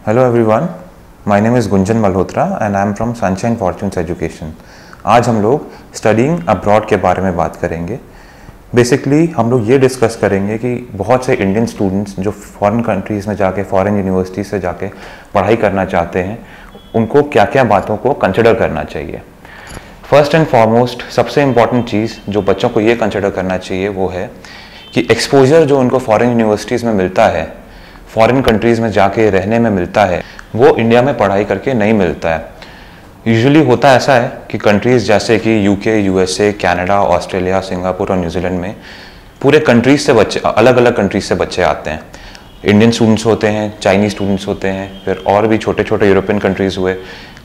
Hello everyone, my name is Gunjan Malhotra and I am from Sunshine Fortunes Education. आज हम लोग studying abroad के बारे में बात करेंगे। बेसिकली हम लोग ये डिस्कस करेंगे कि बहुत से इंडियन स्टूडेंट्स जो फॉरेन कंट्रीज़ में जाके फॉरेन यूनिवर्सिटी से जाके पढ़ाई करना चाहते हैं, उनको क्या क्या बातों को कंसिडर करना चाहिए। फर्स्ट एंड फॉरमोस्ट सबसे इम्पॉर्टेंट चीज़ जो बच्चों को ये कंसिडर करना चाहिए वो है कि एक्सपोजर जो उनको फॉरेन यूनिवर्सिटीज़ में मिलता है, फॉरेन कंट्रीज़ में जाके रहने में मिलता है, वो इंडिया में पढ़ाई करके नहीं मिलता है। यूजुअली होता ऐसा है कि कंट्रीज़ जैसे कि UK, USA, Canada, Australia, Singapore और न्यूजीलैंड में पूरे कंट्रीज से बच्चे, अलग अलग कंट्रीज से बच्चे आते हैं। इंडियन स्टूडेंट्स होते हैं, चाइनीज़ स्टूडेंट्स होते हैं, फिर और भी छोटे छोटे यूरोपियन कंट्रीज़ हुए।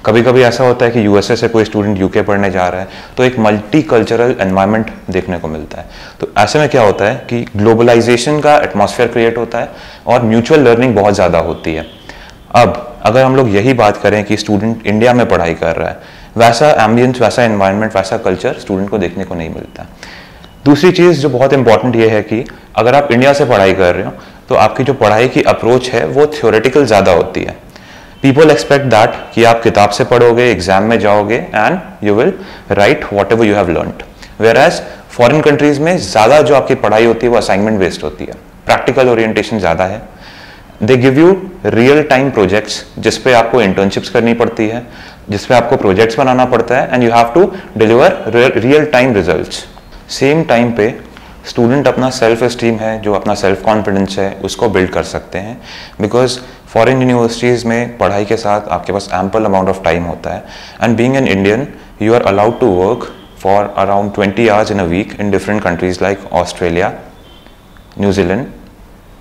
कभी कभी ऐसा होता है कि यूएसए से कोई स्टूडेंट यूके पढ़ने जा रहा है, तो एक मल्टी कल्चरल एनवायरनमेंट देखने को मिलता है। तो ऐसे में क्या होता है कि ग्लोबलाइजेशन का एटमॉस्फेयर क्रिएट होता है और म्यूचुअल लर्निंग बहुत ज़्यादा होती है। अब अगर हम लोग यही बात करें कि स्टूडेंट इंडिया में पढ़ाई कर रहा है, वैसा एम्बियंस, वैसा एनवायरनमेंट, वैसा कल्चर स्टूडेंट को देखने को नहीं मिलता। दूसरी चीज़ जो बहुत इंपॉर्टेंट ये है कि अगर आप इंडिया से पढ़ाई कर रहे हो तो आपकी जो पढ़ाई की अप्रोच है वो थ्योरेटिकल ज़्यादा होती है। पीपल एक्सपेक्ट दैट कि आप किताब से पढ़ोगे, एग्जाम में जाओगे and you will write whatever you have learned. Whereas foreign countries में ज़्यादा जो आपकी पढ़ाई होती है वो असाइनमेंट बेस्ड होती है, प्रैक्टिकल ओरिएंटेशन ज़्यादा है। They give you real time projects जिसपे आपको इंटर्नशिप्स करनी पड़ती है, जिसपे आपको प्रोजेक्ट्स बनाना पड़ता है and you have to deliver real time results. Same time पे स्टूडेंट अपना सेल्फ एस्टीम है, जो अपना सेल्फ कॉन्फिडेंस है, उसको बिल्ड कर सकते हैं। बिकॉज फॉरेन यूनिवर्सिटीज़ में पढ़ाई के साथ आपके पास एम्पल अमाउंट ऑफ टाइम होता है and being an Indian you are allowed to work for around 20 hours in a week in different countries like Australia, New Zealand,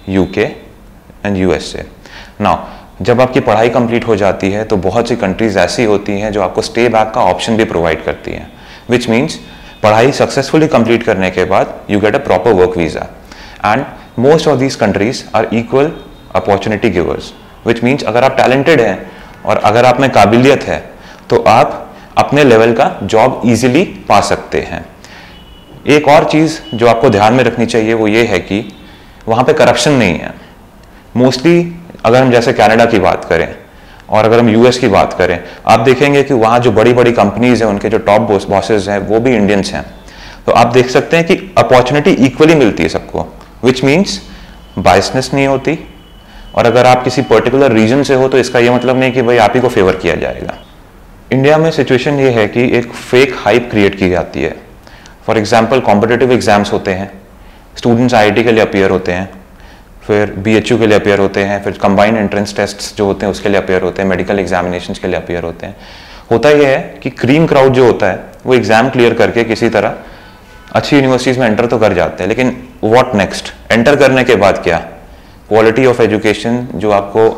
UK and USA. Now जब आपकी पढ़ाई कंप्लीट हो जाती है तो बहुत सी कंट्रीज ऐसी होती हैं जो आपको स्टे बैक का ऑप्शन भी प्रोवाइड करती हैं, विच मीन्स पढ़ाई सक्सेसफुली कंप्लीट करने के बाद you get a proper work visa and most of these countries are equal opportunity givers, which means अगर आप टैलेंटेड हैं और अगर आप में काबिलियत है तो आप अपने लेवल का जॉब ईजिली पा सकते हैं। एक और चीज़ जो आपको ध्यान में रखनी चाहिए वो ये है कि वहाँ पे करप्शन नहीं है। मोस्टली अगर हम जैसे कनाडा की बात करें और अगर हम यूएस की बात करें, आप देखेंगे कि वहाँ जो बड़ी बड़ी कंपनीज हैं, उनके जो टॉप बॉसेस हैं वो भी इंडियंस हैं। तो आप देख सकते हैं कि अपॉर्चुनिटी इक्वली मिलती है सबको, विच मीन्स बायसनेस नहीं होती। और अगर आप किसी पर्टिकुलर रीजन से हो तो इसका ये मतलब नहीं कि भाई आप ही को फेवर किया जाएगा। इंडिया में सिचुएशन ये है कि एक फेक हाइप क्रिएट की जाती है। फॉर एग्जाम्पल कॉम्पिटिटिव एग्जाम्स होते हैं, स्टूडेंट्स आईआईटी के लिए अपीयर होते हैं, फिर बीएचयू के लिए अपीयर होते हैं, फिर कंबाइंड एंट्रेंस टेस्ट्स जो होते हैं उसके लिए अपीयर होते हैं, मेडिकल एग्जामिनेशंस के लिए अपीयर होते हैं। होता यह है कि क्रीम क्राउड जो होता है वो एग्जाम क्लियर करके किसी तरह अच्छी यूनिवर्सिटीज़ में एंटर तो कर जाते हैं, लेकिन व्हाट नेक्स्ट? एंटर करने के बाद क्या? क्वालिटी ऑफ एजुकेशन जो आपको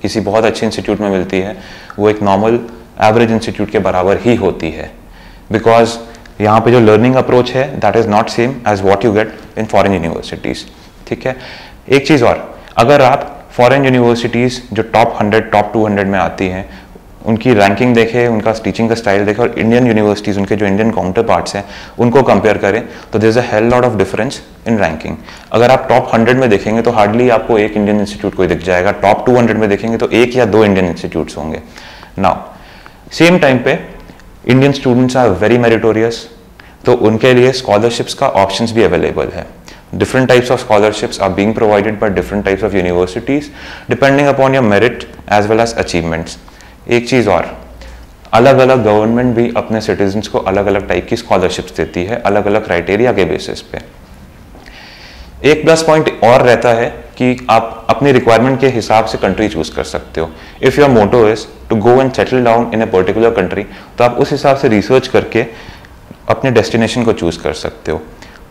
किसी बहुत अच्छे इंस्टीट्यूट में मिलती है वो एक नॉर्मल एवरेज इंस्टीट्यूट के बराबर ही होती है। बिकॉज यहाँ पे जो लर्निंग अप्रोच है that is not same as what you get in foreign universities. ठीक है, एक चीज़ और, अगर आप फॉरेन यूनिवर्सिटीज़ जो टॉप 100, टॉप 200 में आती हैं, उनकी रैंकिंग देखें, उनका टीचिंग का स्टाइल देखें और इंडियन यूनिवर्सिटीज़, उनके जो इंडियन काउंटर पार्ट्स हैं, उनको कंपेयर करें तो there is a hell lot of difference in ranking. अगर आप टॉप 100 में देखेंगे तो हार्डली आपको एक इंडियन इंस्टीट्यूट कोई दिख जाएगा, टॉप 200 में देखेंगे तो एक या दो इंडियन इंस्टीट्यूट्स होंगे। नाउ सेम टाइम पे Indian students are very meritorious, तो उनके लिए स्कॉलरशिप्स का ऑप्शंस भी अवेलेबल है। Different types of scholarships are being provided by different types of universities depending upon your merit as well as achievements. एक चीज़ और, अलग अलग गवर्नमेंट भी अपने सिटीजन्स को अलग अलग टाइप की स्कॉलरशिप्स देती है, अलग अलग क्राइटेरिया के बेसिस पे। एक प्लस पॉइंट और रहता है कि आप अपनी रिक्वायरमेंट के हिसाब से कंट्री चूज कर सकते हो। If your motto is to go and settle down in a particular country, तो आप उस हिसाब से रिसर्च करके अपने डेस्टिनेशन को चूज कर सकते हो।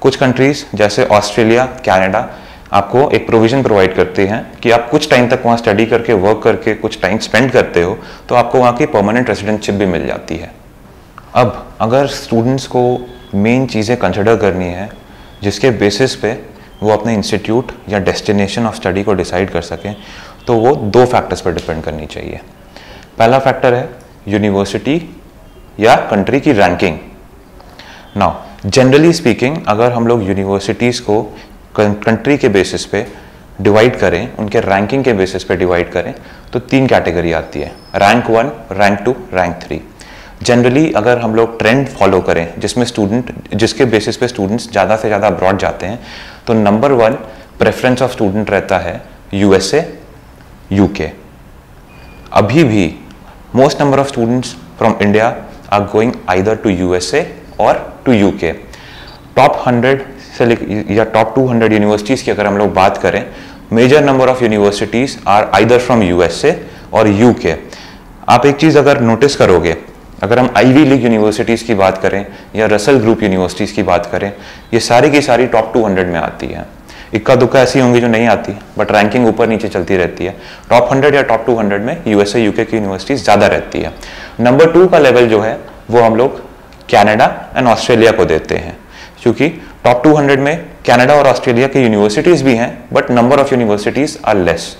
कुछ कंट्रीज जैसे ऑस्ट्रेलिया, कनाडा आपको एक प्रोविजन प्रोवाइड करते हैं कि आप कुछ टाइम तक वहाँ स्टडी करके, वर्क करके, कुछ टाइम स्पेंड करते हो तो आपको वहाँ की परमानेंट रेजिडेंटशिप भी मिल जाती है। अब अगर स्टूडेंट्स को मेन चीज़ें कंसिडर करनी है जिसके बेसिस पे वो अपने इंस्टीट्यूट या डेस्टिनेशन ऑफ स्टडी को डिसाइड कर सकें, तो वो दो फैक्टर्स पर डिपेंड करनी चाहिए। पहला फैक्टर है यूनिवर्सिटी या कंट्री की रैंकिंग। नाउ जनरली स्पीकिंग अगर हम लोग यूनिवर्सिटीज़ को कंट्री के बेसिस पे डिवाइड करें, उनके रैंकिंग के बेसिस पे डिवाइड करें, तो 3 कैटेगरी आती है, रैंक 1, रैंक 2, रैंक 3। जनरली अगर हम लोग ट्रेंड फॉलो करें जिसके बेसिस पे स्टूडेंट्स ज़्यादा से ज़्यादा अब्रॉड जाते हैं, तो नंबर 1 प्रेफरेंस ऑफ स्टूडेंट रहता है यूएसए, यूके। अभी भी most number of students from India are going either to USA or to UK. Top 100 से या टॉप 200 यूनिवर्सिटीज़ की अगर हम लोग बात करें, major number of universities are either from USA और यूके। आप एक चीज़ अगर नोटिस करोगे, अगर हम आईवी लीग यूनिवर्सिटीज़ की बात करें या रसल ग्रुप यूनिवर्सिटीज़ की बात करें, ये सारी की सारी टॉप 200 में आती है। इक्का दुक्का ऐसी होंगी जो नहीं आती, बट रैंकिंग ऊपर नीचे चलती रहती है। टॉप 100 या टॉप 200 में यूएसए यूके की यूनिवर्सिटीज़ ज़्यादा रहती है। नंबर 2 का लेवल जो है वो हम लोग कनाडा एंड ऑस्ट्रेलिया को देते हैं, क्योंकि टॉप 200 में कनाडा और ऑस्ट्रेलिया की यूनिवर्सिटीज़ भी हैं, but number of universities are less.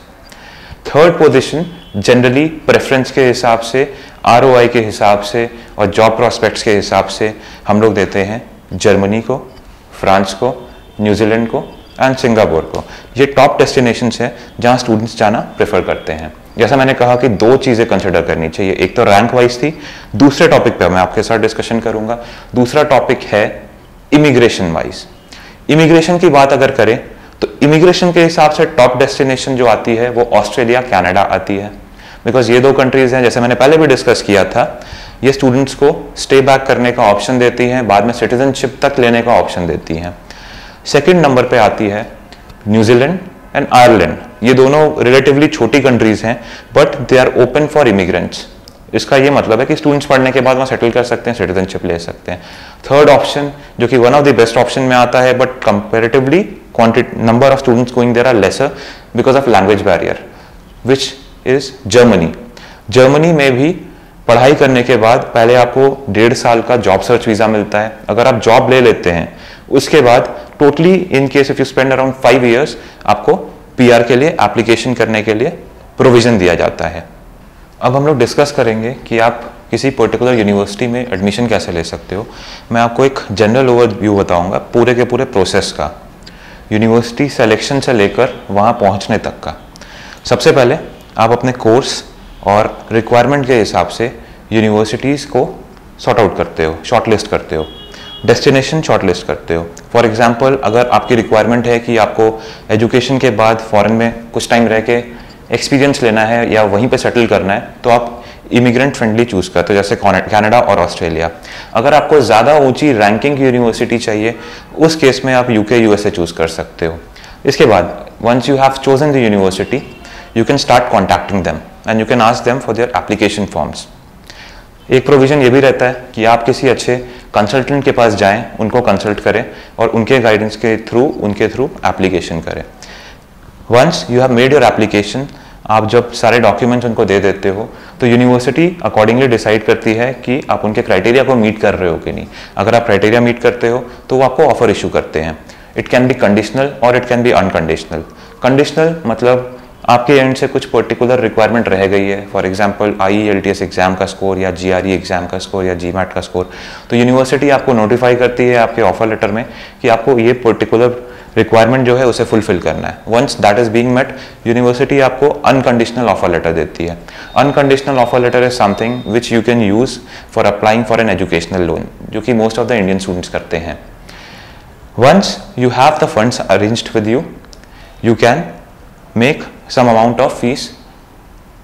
Third position generally preference के हिसाब से, आरओआई के हिसाब से और जॉब प्रोस्पेक्ट्स के हिसाब से हम लोग देते हैं जर्मनी को, फ्रांस को, न्यूजीलैंड को एंड सिंगापुर को। ये टॉप डेस्टिनेशंस हैं जहां स्टूडेंट्स जाना प्रेफर करते हैं। जैसा मैंने कहा कि 2 चीज़ें कंसिडर करनी चाहिए, एक तो रैंक वाइज थी, दूसरे टॉपिक पे मैं आपके साथ डिस्कशन करूंगा। दूसरा टॉपिक है इमिग्रेशन वाइज। इमिग्रेशन की बात अगर करें तो इमिग्रेशन के हिसाब से टॉप डेस्टिनेशन जो आती है वो ऑस्ट्रेलिया, कनाडा आती है, बिकॉज ये 2 कंट्रीज हैं, जैसे मैंने पहले भी डिस्कस किया था, ये स्टूडेंट्स को स्टे बैक करने का ऑप्शन देती हैं, बाद में सिटीजनशिप तक लेने का ऑप्शन देती हैं। सेकंड नंबर पे आती है न्यूजीलैंड एंड आयरलैंड। ये दोनों रिलेटिवली छोटी कंट्रीज हैं, but they are open for immigrants. इसका ये मतलब है कि स्टूडेंट्स पढ़ने के बाद वहाँ सेटल कर सकते हैं, सिटीजनशिप ले सकते हैं। थर्ड ऑप्शन जो कि one of the best option में आता है, but comparatively number of students going there are lesser because of language barrier, which is Germany. Germany में भी पढ़ाई करने के बाद पहले आपको 1.5 साल का जॉब सर्च वीज़ा मिलता है। अगर आप जॉब ले लेते हैं उसके बाद totally in case if you spend around 5 years आपको पीआर के लिए एप्लीकेशन करने के लिए प्रोविजन दिया जाता है। अब हम लोग डिस्कस करेंगे कि आप किसी पर्टिकुलर यूनिवर्सिटी में एडमिशन कैसे ले सकते हो। मैं आपको एक जनरल ओवरव्यू बताऊंगा पूरे के पूरे प्रोसेस का, यूनिवर्सिटी सिलेक्शन से लेकर वहाँ पहुँचने तक का। सबसे पहले आप अपने कोर्स और रिक्वायरमेंट के हिसाब से यूनिवर्सिटीज़ को सॉर्ट आउट करते हो, शॉर्टलिस्ट करते हो, डेस्टिनेशन शॉर्टलिस्ट करते हो। फॉर एग्जांपल अगर आपकी रिक्वायरमेंट है कि आपको एजुकेशन के बाद फॉरेन में कुछ टाइम रह के एक्सपीरियंस लेना है या वहीं पे सेटल करना है, तो आप इमिग्रेंट फ्रेंडली चूज़ करते हो, जैसे कनाडा और ऑस्ट्रेलिया। अगर आपको ज़्यादा ऊंची रैंकिंग की यूनिवर्सिटी चाहिए, उस केस में आप यूके यूएसए चूज़ कर सकते हो। इसके बाद once you have chosen the university, you can start contacting them and you can ask them for their application forms. एक प्रोविजन ये भी रहता है कि आप किसी अच्छे कंसल्टेंट के पास जाएं, उनको कंसल्ट करें और उनके गाइडेंस के थ्रू एप्लीकेशन करें। Once you have made your application, आप जब सारे डॉक्यूमेंट्स उनको दे देते हो तो यूनिवर्सिटी अकॉर्डिंगली डिसाइड करती है कि आप उनके क्राइटेरिया को मीट कर रहे हो कि नहीं। अगर आप क्राइटेरिया मीट करते हो तो वो आपको ऑफर इशू करते हैं। इट कैन बी कंडीशनल और it can be unconditional. Conditional मतलब आपके एंड से कुछ पर्टिकुलर रिक्वायरमेंट रह गई है, फॉर एग्जांपल IELTS एग्जाम का स्कोर या GRE एग्जाम का स्कोर या GMAT का स्कोर, तो यूनिवर्सिटी आपको नोटिफाई करती है आपके ऑफर लेटर में कि आपको ये पर्टिकुलर रिक्वायरमेंट जो है उसे फुलफिल करना है। Once that is being met, university आपको अनकंडीशनल ऑफर लेटर देती है। Unconditional offer letter is something which you can use for applying for an educational loan, जो कि most of the Indian students करते हैं। Once you have the funds arranged with you, you can make some amount of fees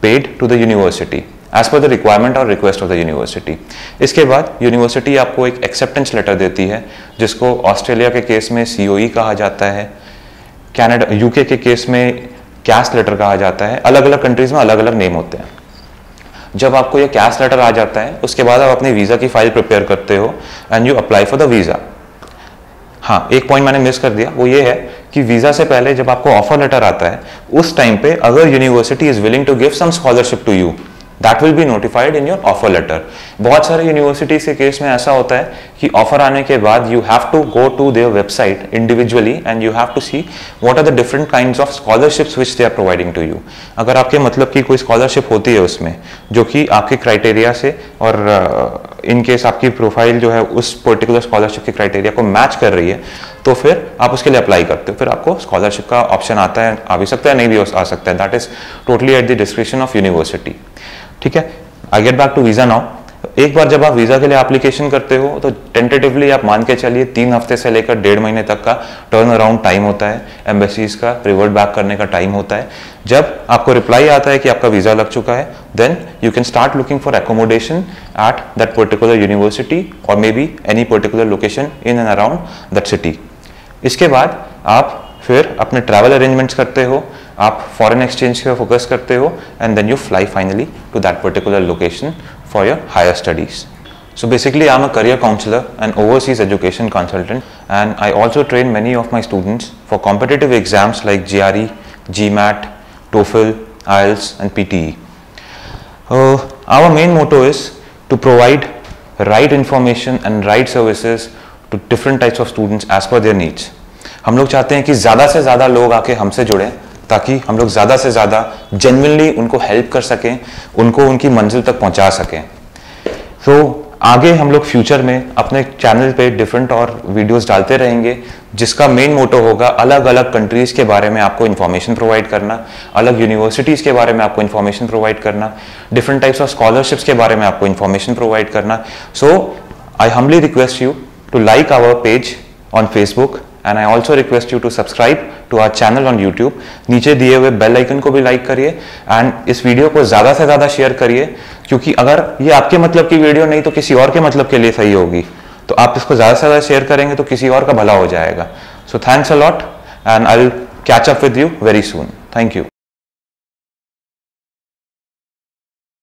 paid to the university as per the requirement or request of the university. इसके बाद university आपको एक acceptance letter देती है, जिसको Australia के case में COE कहा जाता है, कनाडा यूके के केस में कैश लेटर कहा जाता है। अलग अलग कंट्रीज में अलग अलग नेम होते हैं। जब आपको ये कैश लेटर आ जाता है, उसके बाद आप अपनी वीज़ा की फाइल प्रिपेयर करते हो and you apply for the visa. हाँ, एक पॉइंट मैंने मिस कर दिया, वो ये है कि वीज़ा से पहले जब आपको ऑफर लेटर आता है, उस टाइम पे अगर university is willing to give some scholarship to you, that will be notified in your offer letter. बहुत सारे यूनिवर्सिटीज के केस में ऐसा होता है कि ऑफर आने के बाद you have to go to their website individually and you have to see what are the different kinds of scholarships which they are providing to you. अगर आपके मतलब की कोई स्कॉलरशिप होती है उसमें जो कि आपके क्राइटेरिया से और इन केस आपकी प्रोफाइल जो है उस पर्टिकुलर स्कॉलरशिप के क्राइटेरिया को मैच कर रही है, तो फिर आप उसके लिए अप्लाई करते हो, फिर आपको स्कॉलरशिप का ऑप्शन आता है, आ भी सकता है, नहीं भी आ सकता है, that is totally at the description of university. ठीक है, I get back to visa now. एक बार जब आप वीजा के लिए एप्लीकेशन करते हो तो टेंटेटिवली आप मान के चलिए 3 हफ्ते से लेकर 1.5 महीने तक का टर्न अराउंड टाइम होता है, एम्बेसीज का रिवर्ट बैक करने का टाइम होता है। जब आपको रिप्लाई आता है कि आपका वीजा लग चुका है, then you can start looking for accommodation at that particular university और maybe any particular location in and around that city. इसके बाद आप फिर अपने ट्रैवल अरेंजमेंट्स करते हो, आप फॉरेन एक्सचेंज पे फोकस करते हो and then you fly finally to that particular location for your higher studies. So basically I'm a career counselor and overseas education consultant, and I also train many of my students for competitive exams like GRE, GMAT, TOEFL, IELTS and PTE. Our main motto is to provide right information and right services to different types of students as per their needs. हम लोग चाहते हैं कि ज़्यादा से ज़्यादा लोग आके हमसे जुड़ें ताकि हम लोग ज़्यादा से ज़्यादा जेन्युइनली उनको हेल्प कर सकें, उनको उनकी मंजिल तक पहुंचा सकें। तो आगे हम लोग फ्यूचर में अपने चैनल पे डिफरेंट और वीडियोस डालते रहेंगे जिसका मेन मोटो होगा अलग अलग कंट्रीज के बारे में आपको इन्फॉर्मेशन प्रोवाइड करना, अलग यूनिवर्सिटीज़ के बारे में आपको इन्फॉर्मेशन प्रोवाइड करना, डिफरेंट टाइप्स ऑफ स्कॉलरशिप्स के बारे में आपको इन्फॉर्मेशन प्रोवाइड करना। So I humbly request you to like our page on Facebook and I also request you to subscribe to our channel on YouTube। नीचे दिए हुए bell icon को भी लाइक करिए एंड इस वीडियो को ज़्यादा से ज़्यादा शेयर करिए, क्योंकि अगर ये आपके मतलब की वीडियो नहीं तो किसी और के मतलब के लिए सही होगी, तो आप इसको ज़्यादा से ज़्यादा शेयर करेंगे तो किसी और का भला हो जाएगा। So thanks a lot and I will catch up with you very soon. Thank you.